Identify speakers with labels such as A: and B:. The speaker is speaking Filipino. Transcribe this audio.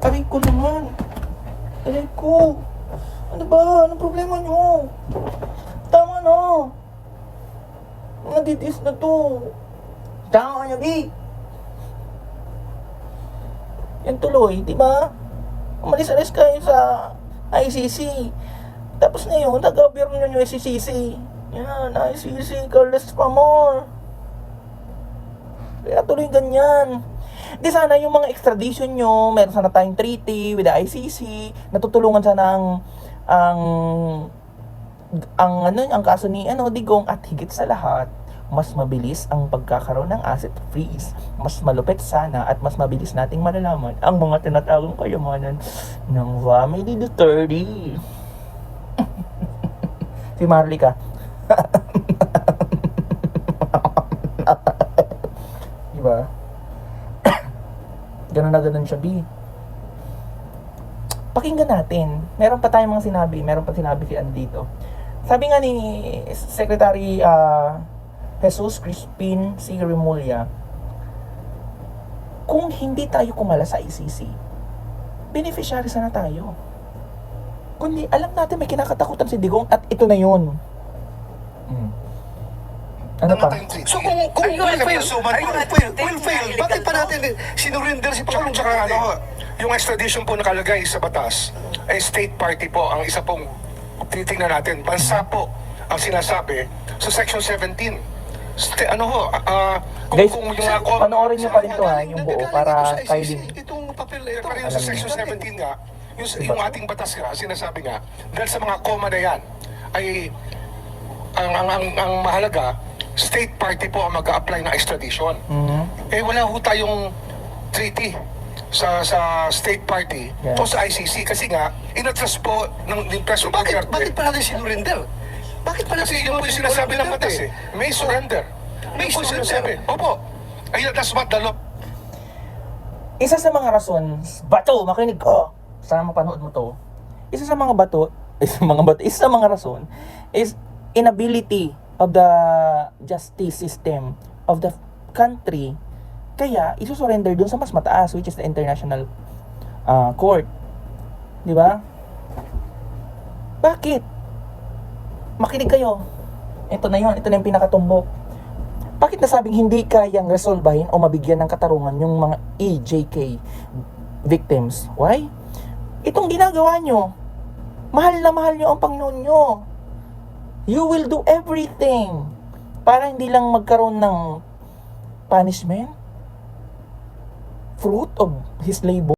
A: Aray ko naman. Aray ko. Ano ba? Anong problema nyo? Tama na. Mga didis na to. Tama nyo, B. Yan tuloy, di ba? Umalis-alis kayo sa ICC. Tapos na yun, nag-gobyerno nyo yung ICC. Yan, ICC, Carlos Pamor. Kaya tuloy ganyan. Di sana yung mga extradition nyo, meron sana tayong treaty with the ICC, natutulungan sana ang kaso ni Digong, at higit sa lahat, mas mabilis ang pagkakaroon ng asset freeze. Mas malupit sana at mas mabilis nating malalaman ang mga tinatagong kayamanan ng family Duterte. Si Marlica. Diba? Ganun na ganun siya, B. Pakinggan natin. Meron pa tayong mga sinabi. Meron pa sinabi si dito. Sabi nga ni Secretary Jesus Crispin C. Remulla, kung hindi tayo kumala sa ICC, beneficiary sana tayo. Kundi alam natin may kinakatakutan si Digong at ito na yun. Ano pa?
B: So kung will fail, bakit pa natin sinurinder si Pangulong?
C: Tsaka yung extradition po nakalagay sa batas ay state party po ang isa pong titingnan natin. Bansa po ang sinasabi sa section 17.
A: Guys, panoorin nyo pa rin to yung buo para kayo din.
C: Itong papel, pero yung sa section 17 nga, yung ating batas nga, sinasabi nga, dahil sa mga comma na yan, ay ang mahalaga, state party po ang mag-a-apply ng extradition. Eh wala ho tayong treaty sa state party o sa ICC kasi nga, inatras po ng President Duterte.
B: Bakit pa natin sinurinder? Bakit pa natin
C: Kasi yun po yung sinasabi ng batas eh. May surrender.
B: May
C: Yun po yung
B: surrender.
C: sinasabi. Opo. Ayun, that's what the law.
A: Isa sa mga rason, bato, makinig ko. Sana mapanood mo to. Isa sa mga rason is inability of the justice system of the country. Kaya, isusurrender dun sa mas mataas, which is the international court. Di ba? Bakit? Makinig kayo. Ito na yun. Ito na yung pinakatumbok. Bakit nasabing hindi kayang resolbahin o mabigyan ng katarungan yung mga EJK victims? Why? Itong ginagawa nyo, mahal na mahal nyo ang Panginoon nyo. You will do everything para hindi lang magkaroon ng punishment, fruit of his labor.